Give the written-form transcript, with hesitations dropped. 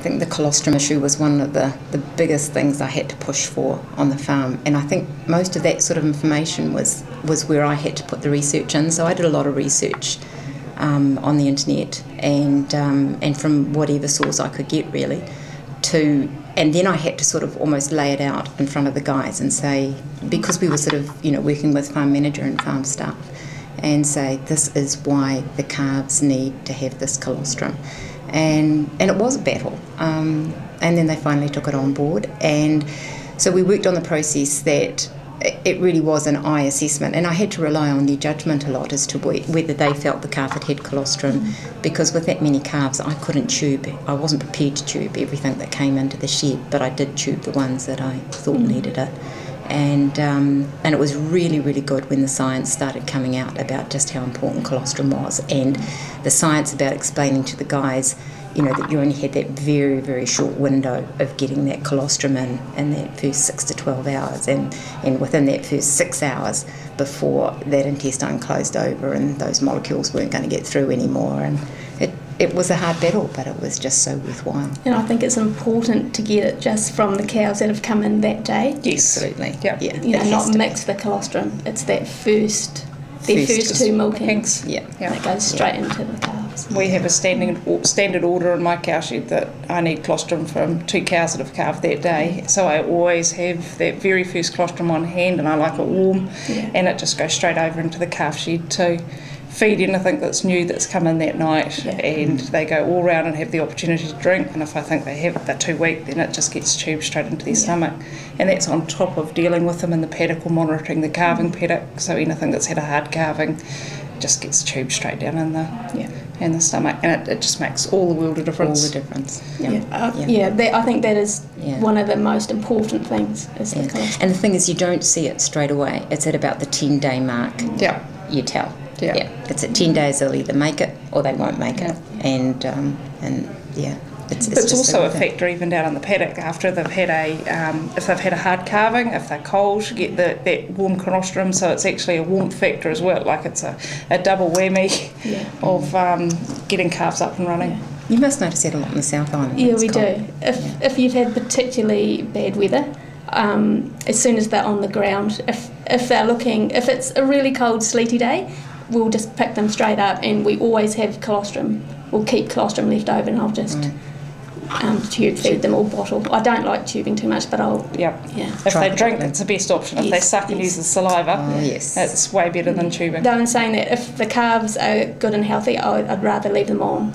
think the colostrum issue was one of the biggest things I had to push for on the farm, and I think most of that sort of information was where I had to put the research in. So I did a lot of research on the internet and from whatever source I could get really, and then I had to sort of almost lay it out in front of the guys and say, because we were sort of working with farm manager and farm staff, and say this is why the calves need to have this colostrum. And it was a battle, and then they finally took it on board, and so we worked on the process that it really was an eye assessment, and I had to rely on their judgment a lot as to whether they felt the calf had colostrum, because with that many calves I couldn't tube. I wasn't prepared to tube everything that came into the shed, but I did tube the ones that I thought needed it. And it was really, really good when the science started coming out about just how important colostrum was, and the science about explaining to the guys, that you only had that very, very short window of getting that colostrum in that first 6 to 12 hours, and within that first 6 hours before that intestine closed over and those molecules weren't going to get through anymore. And it was a hard battle, but it was just so worthwhile. And I think it's important to get it just from the cows that have come in that day. Yes, absolutely. Yep. Yeah, not mix the colostrum. It's that first two milkings. Yeah. That goes straight into the calves. We have a standard order in my cow shed that I need colostrum from 2 cows that have calved that day. So I always have that very first colostrum on hand, and I like it warm, and it just goes straight over into the calf shed to feed anything that's new that's come in that night, and they go all round and have the opportunity to drink, and if I think they're too weak, then it just gets tubed straight into their stomach. And that's on top of dealing with them in the paddock or monitoring the calving paddock, so anything that's had a hard calving just gets tubed straight down in the stomach, and it just makes all the world of difference. All the difference. I think that is one of the most important things is the colostrum. And the thing is, you don't see it straight away. It's at about the 10-day mark. You tell. It's at 10 days they'll either make it or they won't make it, and it's also a factor even down in the paddock after they've had if they've had a hard calving, if they're cold, you get that warm colostrum, so it's actually a warmth factor as well. Like it's a double whammy of getting calves up and running. You must notice that a lot in the South Island. Yeah, we do. If you've had particularly bad weather, as soon as they're on the ground, if it's a really cold, sleety day, we'll just pick them straight up, and we always have colostrum. We'll keep colostrum left over, and I'll just tube feed them or bottle. I don't like tubing too much, but I'll... If they drink, it's the best option. If they suck and use the saliva, it's way better than tubing. Though in saying that, if the calves are good and healthy, I'd rather leave them on.